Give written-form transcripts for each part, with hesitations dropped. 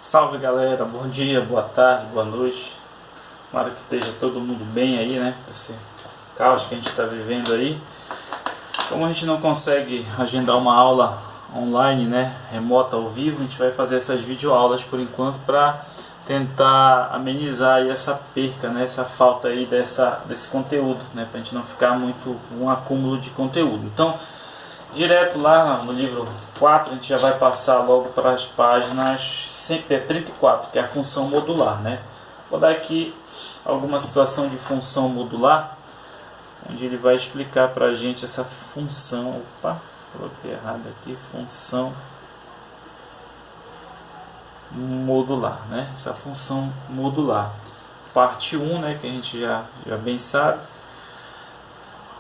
Salve galera, bom dia, boa tarde, boa noite. Tomara que esteja todo mundo bem aí, né? Esse caos que a gente está vivendo aí. Como a gente não consegue agendar uma aula online, né? Remota, ao vivo, a gente vai fazer essas videoaulas por enquanto para tentar amenizar aí essa perca, né? Essa falta aí desse conteúdo, né? Para a gente não ficar muito um acúmulo de conteúdo. Então, direto lá no livro 4, a gente já vai passar logo para as páginas 34, que é a função modular, né? Vou dar aqui alguma situação de função modular, onde ele vai explicar para a gente essa função. Opa, coloquei errado aqui, função modular, né? Essa função modular. Parte 1, né, que a gente já bem sabe.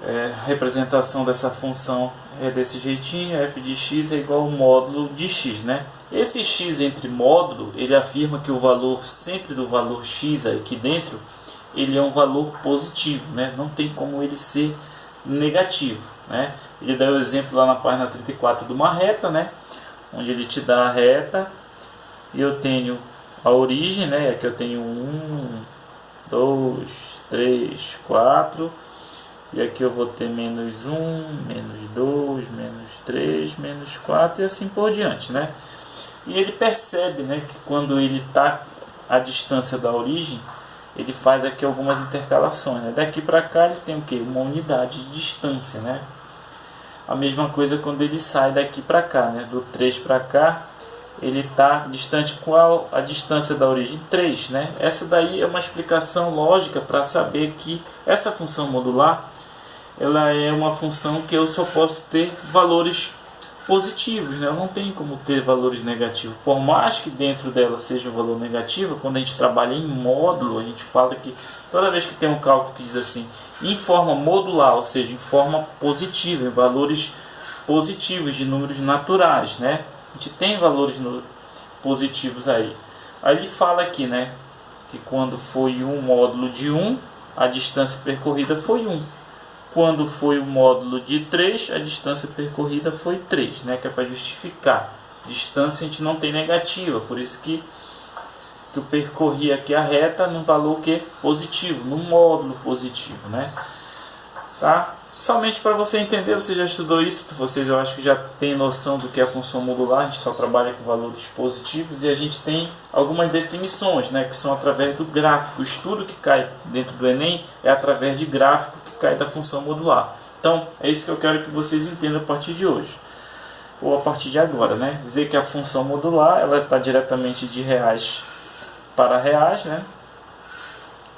A representação dessa função é desse jeitinho, f de x é igual ao módulo de x, né? Esse x entre módulo, ele afirma que o valor sempre do valor x aqui dentro, ele é um valor positivo, né? Não tem como ele ser negativo, né? Ele dá o exemplo lá na página 34 de uma reta, né? Onde ele te dá a reta e eu tenho a origem, né? Aqui eu tenho 1, 2, 3, 4. E aqui eu vou ter menos 1, menos 2, menos 3, menos 4 e assim por diante, né? E ele percebe, né, que quando ele está à distância da origem, ele faz aqui algumas intercalações, né? Daqui para cá ele tem o quê? Uma unidade de distância, né? A mesma coisa quando ele sai daqui para cá, né? Do 3 para cá, ele está distante. Qual a distância da origem? 3, né? Essa daí é uma explicação lógica para saber que essa função modular, ela é uma função que eu só posso ter valores positivos, né? Eu não tenho como ter valores negativos. Por mais que dentro dela seja um valor negativo, quando a gente trabalha em módulo, a gente fala que toda vez que tem um cálculo que diz assim, em forma modular, ou seja, em forma positiva, em valores positivos de números naturais, né? A gente tem valores positivos aí. Aí ele fala aqui, né, que quando foi um módulo de 1, a distância percorrida foi 1. Quando foi o módulo de 3, a distância percorrida foi 3, né? Que é para justificar. Distância a gente não tem negativa, por isso que eu percorri aqui a reta num valor que é positivo, num módulo positivo, né? Tá? Somente para você entender, você já estudou isso, vocês eu acho que já tem noção do que é a função modular, a gente só trabalha com valores positivos e a gente tem algumas definições, né, que são através do gráfico. O estudo que cai dentro do Enem é através de gráfico que cai da função modular. Então, é isso que eu quero que vocês entendam a partir de hoje, ou a partir de agora, né? Dizer que a função modular, ela está diretamente de reais para reais, né?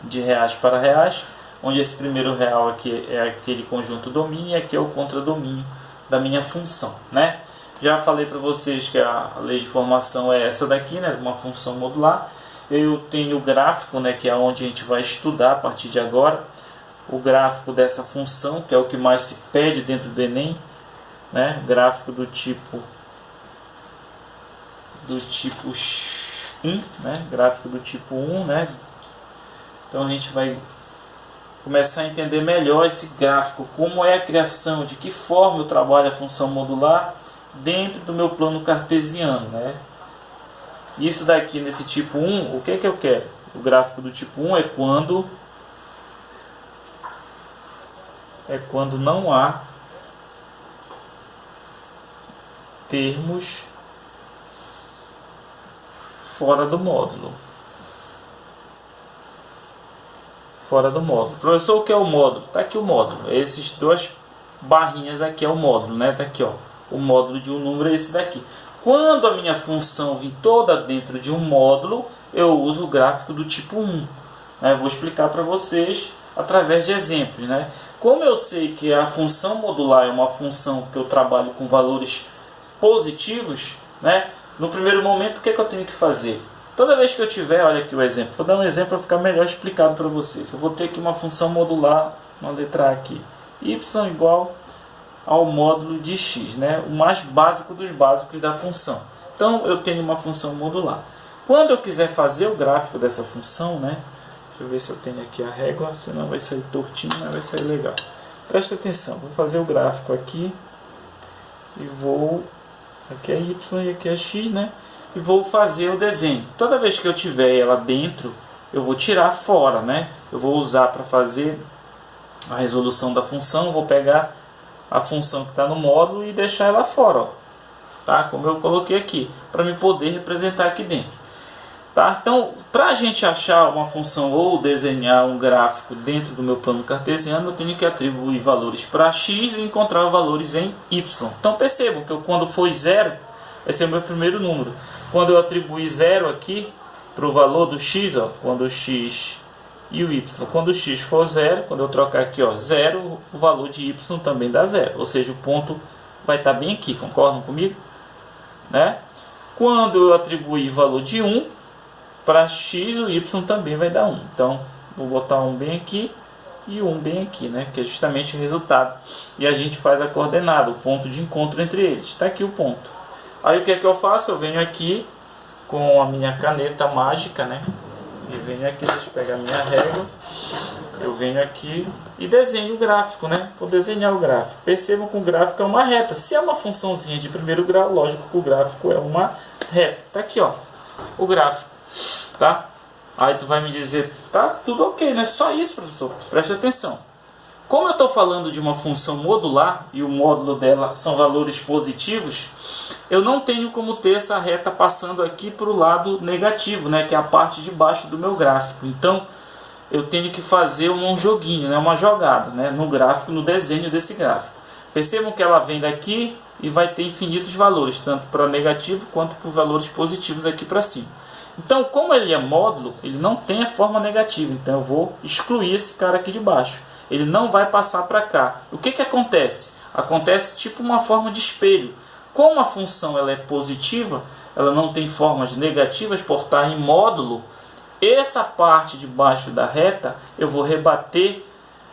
De reais para reais, onde esse primeiro real aqui é aquele conjunto domínio e aqui é o contradomínio da minha função, né? Já falei para vocês que a lei de formação é essa daqui, né? Uma função modular. Eu tenho o gráfico, né? Que é onde a gente vai estudar a partir de agora. O gráfico dessa função, que é o que mais se pede dentro do Enem, né? Gráfico do tipo 1, né? Gráfico do tipo 1, né? Então a gente vai começar a entender melhor esse gráfico, como é a criação, de que forma eu trabalho a função modular dentro do meu plano cartesiano, né? Isso daqui nesse tipo 1, o que é que eu quero? O gráfico do tipo 1 é quando não há termos fora do módulo. Fora do módulo. Professor, o que é o módulo? Está aqui o módulo. Esses duas barrinhas aqui é o módulo, né? Tá aqui, ó. O módulo de um número é esse daqui. Quando a minha função vir toda dentro de um módulo, eu uso o gráfico do tipo 1. Né? Vou explicar para vocês através de exemplos, né? Como eu sei que a função modular é uma função que eu trabalho com valores positivos, né? No primeiro momento, o que é que eu tenho que fazer? Toda vez que eu tiver, olha aqui o exemplo, vou dar um exemplo para ficar melhor explicado para vocês. Eu vou ter aqui uma função modular, uma letra A aqui, y igual ao módulo de x, né? O mais básico dos básicos da função. Então eu tenho uma função modular. Quando eu quiser fazer o gráfico dessa função, né? Deixa eu ver se eu tenho aqui a régua, senão vai sair tortinho, mas vai sair legal. Presta atenção, vou fazer o gráfico aqui e vou... Aqui é y e aqui é x, né? e vou fazer o desenho. Toda vez que eu tiver ela dentro, eu vou tirar fora, né? Eu vou usar para fazer a resolução da função, vou pegar a função que está no módulo e deixar ela fora, ó, tá? Como eu coloquei aqui, para me poder representar aqui dentro. Tá? Então, para a gente achar uma função ou desenhar um gráfico dentro do meu plano cartesiano, eu tenho que atribuir valores para x e encontrar valores em y. Então, percebam que quando for zero, vai ser o meu primeiro número. Quando eu atribuir zero aqui para o valor do x, ó, quando o x e o y, quando o x for zero, quando eu trocar aqui, ó, zero, o valor de y também dá zero. Ou seja, o ponto vai estar bem aqui, concordam comigo? Né? Quando eu atribuir valor de 1, para x, o y também vai dar 1. Então, vou botar 1 bem aqui e 1 bem aqui, né? Que é justamente o resultado. E a gente faz a coordenada, o ponto de encontro entre eles. Está aqui o ponto. Aí o que é que eu faço? Eu venho aqui com a minha caneta mágica, né? E venho aqui, deixa eu pegar a minha régua. Eu venho aqui e desenho o gráfico, né? Vou desenhar o gráfico. Percebam que o gráfico é uma reta. Se é uma funçãozinha de primeiro grau, lógico que o gráfico é uma reta. Está aqui, ó, o gráfico. Tá? Aí tu vai me dizer, tá tudo ok, né? Só isso, professor. Preste atenção. Como eu estou falando de uma função modular e o módulo dela são valores positivos, eu não tenho como ter essa reta passando aqui para o lado negativo, né? Que é a parte de baixo do meu gráfico. Então, eu tenho que fazer um joguinho, né? Uma jogada, né? No gráfico, no desenho desse gráfico. Percebam que ela vem daqui e vai ter infinitos valores, tanto para negativo quanto para valores positivos aqui para cima. Então, como ele é módulo, ele não tem a forma negativa. Então, eu vou excluir esse cara aqui de baixo. Ele não vai passar para cá. O que acontece? Acontece tipo uma forma de espelho. Como a função ela é positiva, ela não tem formas negativas por estar em módulo, essa parte de baixo da reta eu vou rebater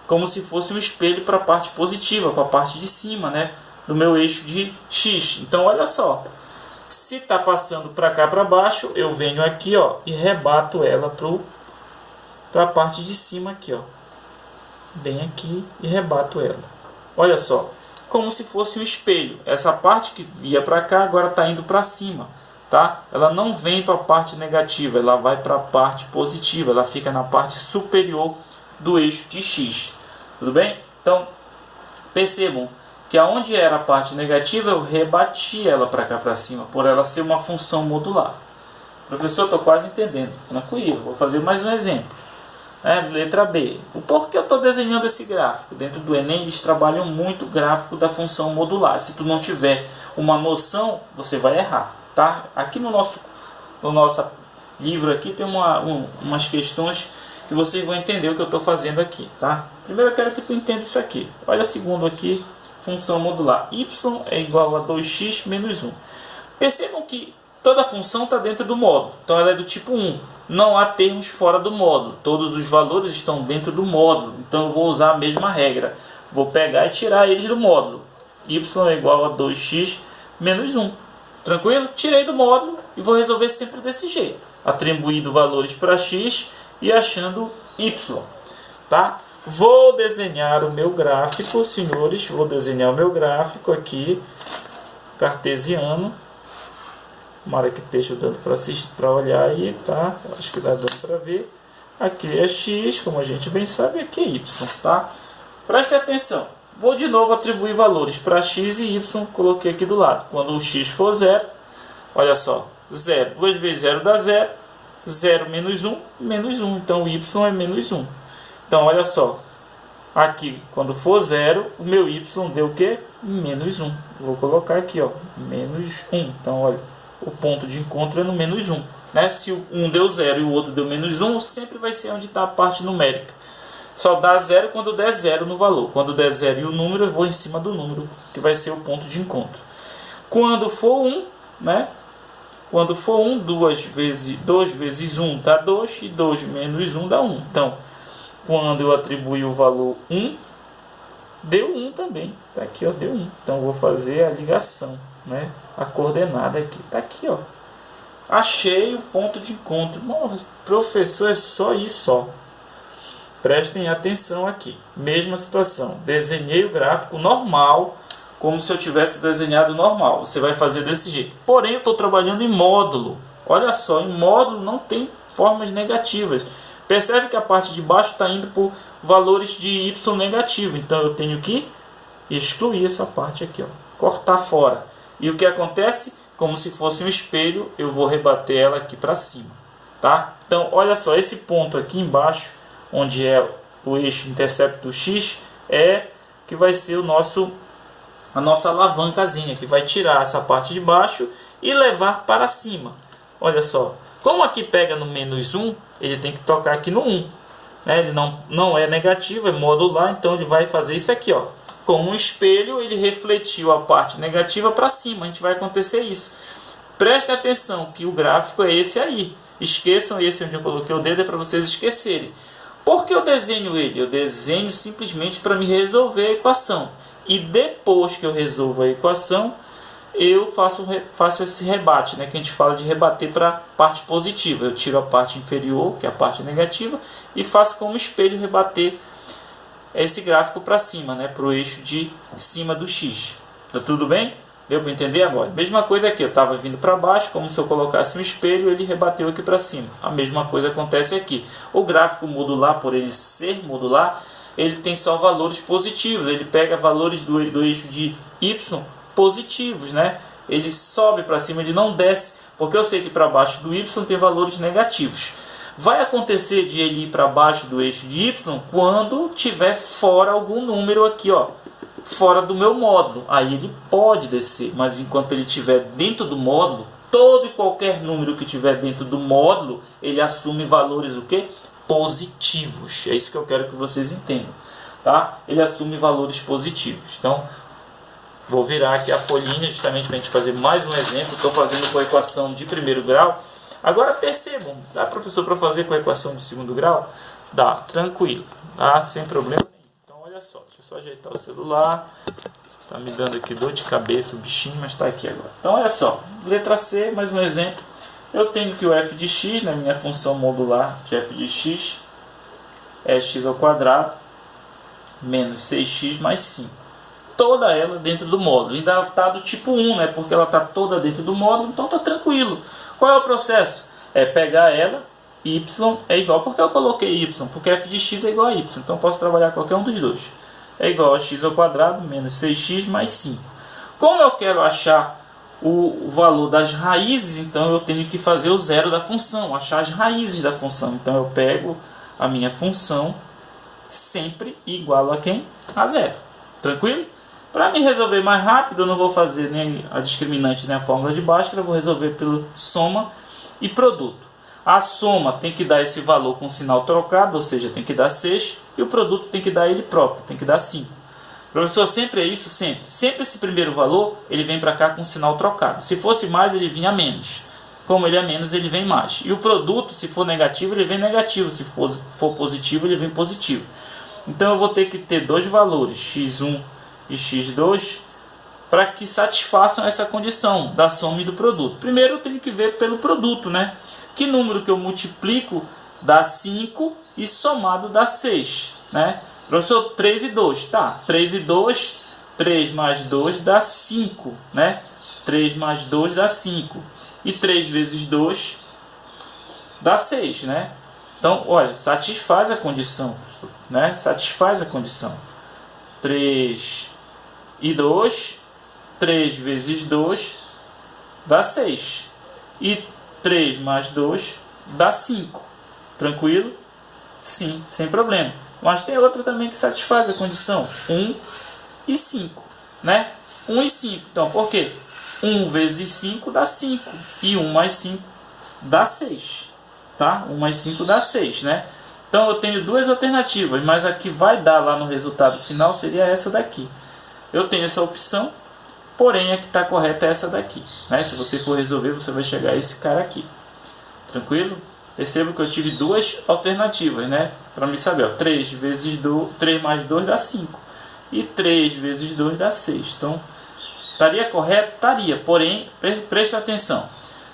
como se fosse um espelho para a parte positiva, para a parte de cima, né, do meu eixo de x. Então, olha só. Se está passando para cá para baixo, eu venho aqui, ó, e rebato ela para a parte de cima aqui, ó. Bem aqui e rebato ela. Olha só, como se fosse um espelho. Essa parte que ia para cá agora está indo para cima, tá? Ela não vem para a parte negativa, ela vai para a parte positiva. Ela fica na parte superior do eixo de x. Tudo bem? Então, percebam que aonde era a parte negativa, eu rebati ela para cá para cima, por ela ser uma função modular. Professor, estou quase entendendo. Tranquilo, vou fazer mais um exemplo. Letra B. O porquê eu estou desenhando esse gráfico? Dentro do Enem, eles trabalham muito o gráfico da função modular. Se tu não tiver uma noção, você vai errar. Tá? Aqui no nosso livro aqui tem umas questões que vocês vão entender o que eu estou fazendo aqui. Tá? Primeiro eu quero que tu entenda isso aqui. Olha a segunda aqui. Função modular y é igual a 2x menos 1. Percebam que toda a função está dentro do módulo. Então ela é do tipo 1. Não há termos fora do módulo. Todos os valores estão dentro do módulo. Então eu vou usar a mesma regra. Vou pegar e tirar eles do módulo. Y é igual a 2x menos 1. Tranquilo? Tirei do módulo e vou resolver sempre desse jeito. Atribuindo valores para x e achando y. Tá? Vou desenhar o meu gráfico, senhores. Vou desenhar o meu gráfico aqui, cartesiano. Tomara que esteja dando para assistir, para olhar aí, tá? Acho que dá dando para ver. Aqui é x, como a gente bem sabe, aqui é y, tá? Preste atenção. Vou de novo atribuir valores para x e y, coloquei aqui do lado. Quando o x for 0, olha só, 0, 2 vezes 0 dá 0, 0 menos 1, menos 1. Então o y é menos 1. Então, olha só, aqui, quando for 0, o meu y deu o quê? Menos 1. Vou colocar aqui, ó, menos 1. Então, olha, o ponto de encontro é no menos 1. Né? Se um deu 0 e o outro deu menos 1, sempre vai ser onde está a parte numérica. Só dá 0 quando der 0 no valor. Quando der 0 e o número, eu vou em cima do número, que vai ser o ponto de encontro. Quando for 1, né? Quando for 1, 2 vezes 1 dá 2, e 2 menos 1 dá 1. Então, quando eu atribuir o valor 1, deu 1 também. Está aqui, ó, deu 1. Então, eu vou fazer a ligação, né? A coordenada aqui. Está aqui, ó. Achei o ponto de encontro. Nossa, professor, é só isso, ó. Prestem atenção aqui. Mesma situação. Desenhei o gráfico normal, como se eu tivesse desenhado normal. Você vai fazer desse jeito. Porém, eu estou trabalhando em módulo. Olha só, em módulo não tem formas negativas. Percebe que a parte de baixo está indo por valores de y negativo. Então eu tenho que excluir essa parte aqui, ó, cortar fora. E o que acontece? Como se fosse um espelho, eu vou rebater ela aqui para cima. Tá? Então olha só, esse ponto aqui embaixo, onde é o eixo intercepto x, é que vai ser a nossa alavancazinha, que vai tirar essa parte de baixo e levar para cima. Olha só, como aqui pega no -1, ele tem que tocar aqui no 1. Né? Ele não é negativo, é modular, então ele vai fazer isso aqui, ó. Como um espelho, ele refletiu a parte negativa para cima. A gente vai acontecer isso. Prestem atenção que o gráfico é esse aí. Esqueçam esse onde eu coloquei o dedo, é para vocês esquecerem. Por que eu desenho ele? Eu desenho simplesmente para me resolver a equação. E depois que eu resolvo a equação, eu faço esse rebate, né, que a gente fala de rebater para a parte positiva. Eu tiro a parte inferior, que é a parte negativa, e faço como espelho rebater esse gráfico para cima, né, para o eixo de cima do x. Tá tudo bem? Deu para entender agora? Mesma coisa aqui, eu estava vindo para baixo, como se eu colocasse um espelho, ele rebateu aqui para cima. A mesma coisa acontece aqui. O gráfico modular, por ele ser modular, ele tem só valores positivos. Ele pega valores do eixo de y positivos, né? Ele sobe para cima, ele não desce, porque eu sei que para baixo do y tem valores negativos. Vai acontecer de ele ir para baixo do eixo de y quando tiver fora algum número aqui, ó, fora do meu módulo. Aí ele pode descer, mas enquanto ele estiver dentro do módulo, todo e qualquer número que tiver dentro do módulo, ele assume valores o quê? Positivos. É isso que eu quero que vocês entendam, tá? Ele assume valores positivos. Então, vou virar aqui a folhinha justamente para a gente fazer mais um exemplo. Estou fazendo com a equação de primeiro grau. Agora percebam, dá, professor, para fazer com a equação de segundo grau? Dá, tranquilo, dá, sem problema nenhum. Então olha só, deixa eu só ajeitar o celular. Está me dando aqui dor de cabeça o bichinho, mas está aqui agora. Então olha só, letra C, mais um exemplo. Eu tenho que o f de x, né, minha função modular de f de x, é x ao quadrado menos 6x mais 5. Toda ela dentro do módulo. Ainda está do tipo 1, né, porque ela está toda dentro do módulo, então está tranquilo. Qual é o processo? É pegar ela, y é igual, porque eu coloquei y, porque f de x é igual a y, então eu posso trabalhar qualquer um dos dois. É igual a x ao quadrado menos 6x mais 5. Como eu quero achar o valor das raízes, então eu tenho que fazer o zero da função, achar as raízes da função. Então eu pego a minha função sempre igual a quem? A zero. Tranquilo? Para me resolver mais rápido, eu não vou fazer nem a discriminante nem a fórmula de Bhaskara, eu vou resolver pelo soma e produto. A soma tem que dar esse valor com sinal trocado, ou seja, tem que dar 6, e o produto tem que dar ele próprio, tem que dar 5. Professor, sempre é isso? Sempre. Sempre esse primeiro valor, ele vem para cá com sinal trocado. Se fosse mais, ele vinha menos. Como ele é menos, ele vem mais. E o produto, se for negativo, ele vem negativo. Se for positivo, ele vem positivo. Então eu vou ter que ter dois valores, x1 e x2, para que satisfaçam essa condição da soma e do produto. Primeiro eu tenho que ver pelo produto, né? Que número que eu multiplico dá 5 e somado dá 6, né? Professor, 3 e 2, tá? 3 e 2, 3 mais 2 dá 5, né? 3 mais 2 dá 5. E 3 vezes 2 dá 6, né? Então, olha, satisfaz a condição, né? Satisfaz a condição. 3 e 2, 3 vezes 2 dá 6. E 3 mais 2 dá 5. Tranquilo? Sim, sem problema. Mas tem outra também que satisfaz a condição. 1 e 5, né? 1 e 5. Então, por quê? 1 vezes 5 dá 5. E 1 mais 5 dá 6. Tá? 1 mais 5 dá 6, né? Então, eu tenho duas alternativas, mas a que vai dar lá no resultado final seria essa daqui. Eu tenho essa opção, porém a que está correta é essa daqui, né? Se você for resolver, você vai chegar a esse cara aqui. Tranquilo? Perceba que eu tive duas alternativas, né? Para me saber, ó, 3 mais 2 dá 5. E 3 vezes 2 dá 6. Então, estaria correto? Estaria. Porém, presta atenção.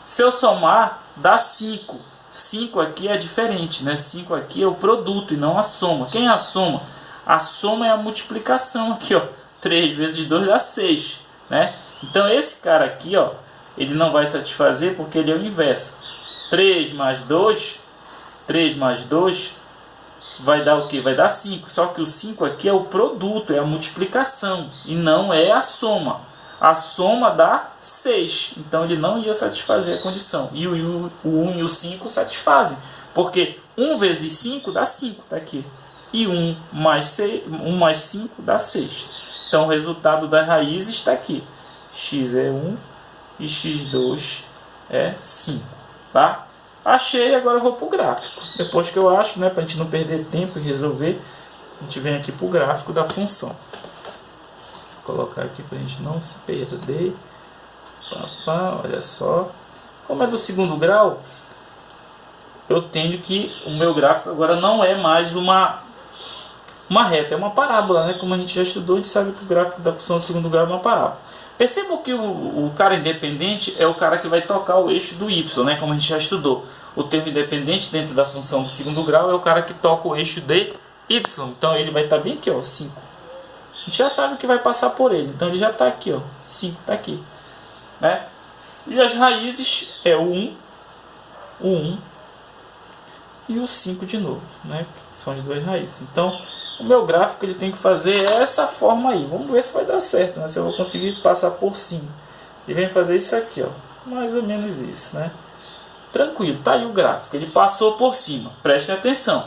Se eu somar, dá 5. 5 aqui é diferente, né? 5 aqui é o produto e não a soma. Quem é a soma? A soma é a multiplicação aqui, ó. 3 vezes 2 dá 6, né? Então esse cara aqui, ó, ele não vai satisfazer porque ele é o inverso. 3 mais 2 vai dar o que? Vai dar 5. Só que o 5 aqui é o produto, é a multiplicação e não é a soma. A soma dá 6. Então ele não ia satisfazer a condição. E o 1 e o 5 satisfazem. Porque 1 vezes 5 dá 5, tá aqui. E 1 mais 5 dá 6. Então o resultado das raízes está aqui. X é 1 e x2 é 5. Tá? Achei, agora eu vou para o gráfico. Depois que eu acho, né, para a gente não perder tempo e resolver, a gente vem aqui para o gráfico da função. Vou colocar aqui para a gente não se perder. Olha só. Como é do segundo grau, eu tenho que o meu gráfico agora não é mais uma reta, é uma parábola, né? Como a gente já estudou, a gente sabe que o gráfico da função do segundo grau é uma parábola. Percebam que o cara independente é o cara que vai tocar o eixo do y, né? Como a gente já estudou. O termo independente dentro da função do segundo grau é o cara que toca o eixo de y. Então ele vai estar bem aqui, ó, 5. A gente já sabe que vai passar por ele. Então ele já está aqui, ó, 5 está aqui, né? E as raízes é o 1, o 1 e o 5 de novo, né? São as duas raízes. Então o meu gráfico ele tem que fazer essa forma aí. Vamos ver se vai dar certo, né? Se eu vou conseguir passar por cima. E vem fazer isso aqui, ó. Mais ou menos isso, né? Tranquilo, tá aí o gráfico. Ele passou por cima. Prestem atenção.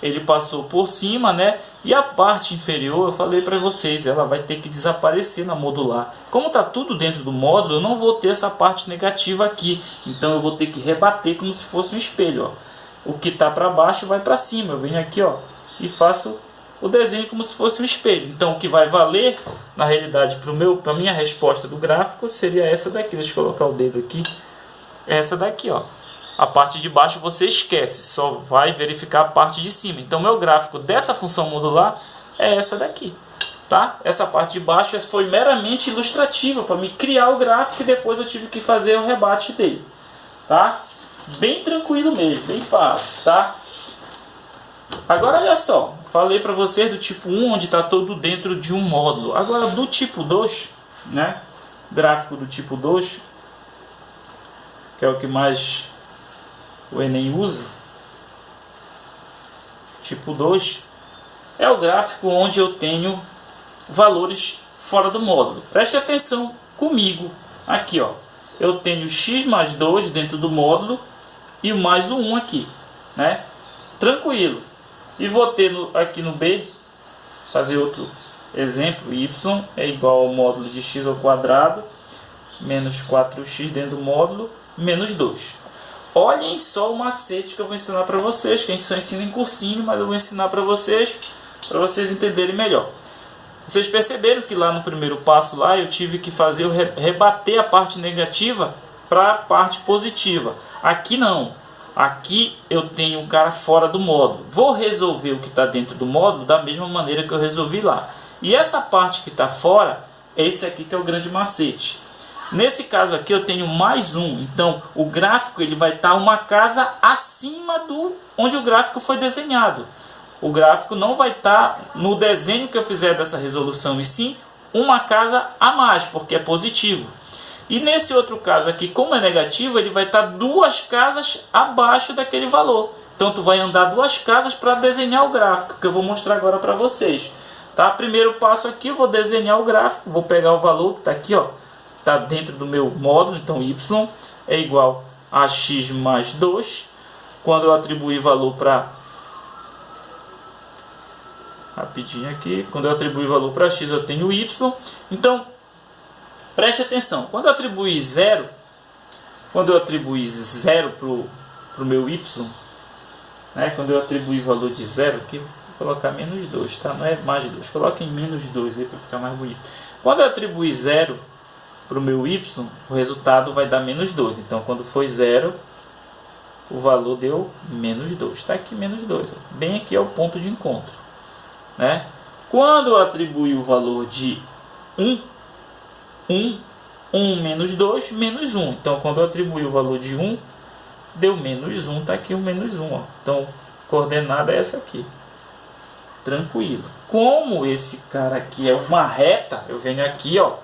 Ele passou por cima, né? E a parte inferior, eu falei para vocês, ela vai ter que desaparecer na modular. Como tá tudo dentro do módulo, eu não vou ter essa parte negativa aqui. Então eu vou ter que rebater como se fosse um espelho, ó. O que tá para baixo vai para cima. Eu venho aqui, ó, e faço o desenho como se fosse um espelho. Então o que vai valer na realidade para minha resposta do gráfico seria essa daqui. Deixa eu colocar o dedo aqui. Essa daqui, ó. A parte de baixo você esquece, só vai verificar a parte de cima. Então meu gráfico dessa função modular é essa daqui, tá? Essa parte de baixo foi meramente ilustrativa para me criar o gráfico e depois eu tive que fazer o rebate dele, tá? Bem tranquilo mesmo, bem fácil, tá? Agora olha só, falei para vocês do tipo 1, onde está todo dentro de um módulo. Agora do tipo 2, né? Gráfico do tipo 2, que é o que mais o Enem usa. Tipo 2 é o gráfico onde eu tenho valores fora do módulo. Preste atenção comigo. Aqui, ó, eu tenho x mais 2 dentro do módulo e mais o 1 aqui, né? Tranquilo. E vou ter aqui no B, fazer outro exemplo, y é igual ao módulo de x ao quadrado, menos 4x dentro do módulo, menos 2. Olhem só o macete que eu vou ensinar para vocês, que a gente só ensina em cursinho, mas eu vou ensinar para vocês entenderem melhor. Vocês perceberam que lá no primeiro passo lá eu tive que fazer rebater a parte negativa para a parte positiva. Aqui não. Aqui eu tenho um cara fora do módulo. Vou resolver o que está dentro do módulo da mesma maneira que eu resolvi lá. E essa parte que está fora, é esse aqui que é o grande macete. Nesse caso aqui eu tenho mais um. Então o gráfico ele vai estar uma casa acima do onde o gráfico foi desenhado. O gráfico não vai estar no desenho que eu fizer dessa resolução, e sim uma casa a mais, porque é positivo. E nesse outro caso aqui, como é negativo, ele vai estar 2 casas abaixo daquele valor. Então tu vai andar 2 casas para desenhar o gráfico, que eu vou mostrar agora para vocês. Tá? Primeiro passo aqui, eu vou desenhar o gráfico, vou pegar o valor que está aqui, ó, está dentro do meu módulo, então y é igual a x mais 2. Quando eu atribuir valor para... Rapidinho aqui, quando eu atribuir valor para x eu tenho y. Então, preste atenção, quando eu atribuir 0, para o meu y, né, quando eu atribuir valor de 0 aqui, vou colocar menos 2, tá? Não é mais 2, coloquem menos 2 aí para ficar mais bonito. Quando eu atribuir 0 para o meu y, o resultado vai dar menos 2. Então, quando foi 0, o valor deu menos 2. Está aqui menos 2. Bem aqui é o ponto de encontro, né? Quando eu atribuir o valor de 1 menos 2, menos 1. Então, quando eu atribuir o valor de 1, deu menos 1. Está aqui o menos 1. Ó. Então, coordenada é essa aqui. tranquilo. Como esse cara aqui é uma reta, eu venho aqui, ó,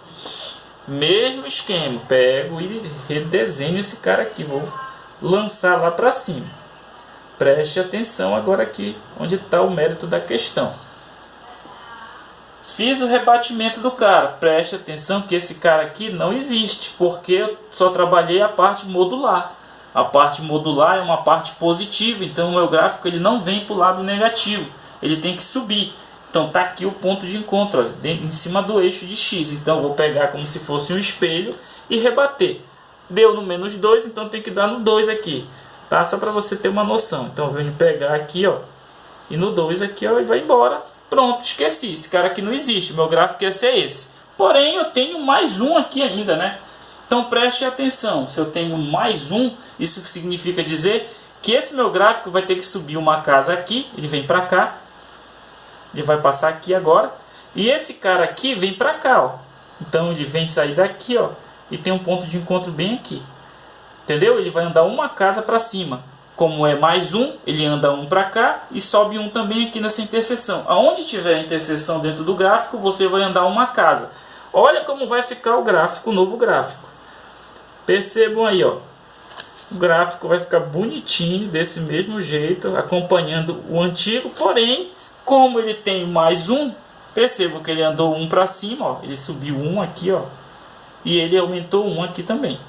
mesmo esquema, pego e redesenho esse cara aqui, vou lançar lá para cima. Preste atenção agora aqui, onde está o mérito da questão. Fiz o rebatimento do cara, preste atenção que esse cara aqui não existe, porque eu só trabalhei a parte modular. A parte modular é uma parte positiva, então o meu gráfico ele não vem para o lado negativo, ele tem que subir. Então está aqui o ponto de encontro, ó, em cima do eixo de X. Então eu vou pegar como se fosse um espelho e rebater. Deu no menos 2, então tem que dar no 2 aqui. Tá? Só para você ter uma noção. Então eu venho pegar aqui, ó, e no 2 aqui, ó, e vai embora. Pronto, esqueci. Esse cara aqui não existe. Meu gráfico ia ser esse. Porém, eu tenho mais um aqui ainda, né? Então preste atenção. Se eu tenho mais um, isso significa dizer que esse meu gráfico vai ter que subir uma casa aqui. Ele vem para cá. Ele vai passar aqui agora. E esse cara aqui vem para cá, ó. Então ele vem sair daqui, ó. E tem um ponto de encontro bem aqui. Entendeu? Ele vai andar uma casa para cima. Como é mais um, ele anda um para cá e sobe um também aqui nessa interseção. Aonde tiver interseção dentro do gráfico, você vai andar uma casa. Olha como vai ficar o gráfico, o novo gráfico. Percebam aí, ó. O gráfico vai ficar bonitinho, desse mesmo jeito, acompanhando o antigo. Porém, como ele tem mais um, percebam que ele andou um para cima, ó. Ele subiu um aqui, ó. E ele aumentou um aqui também.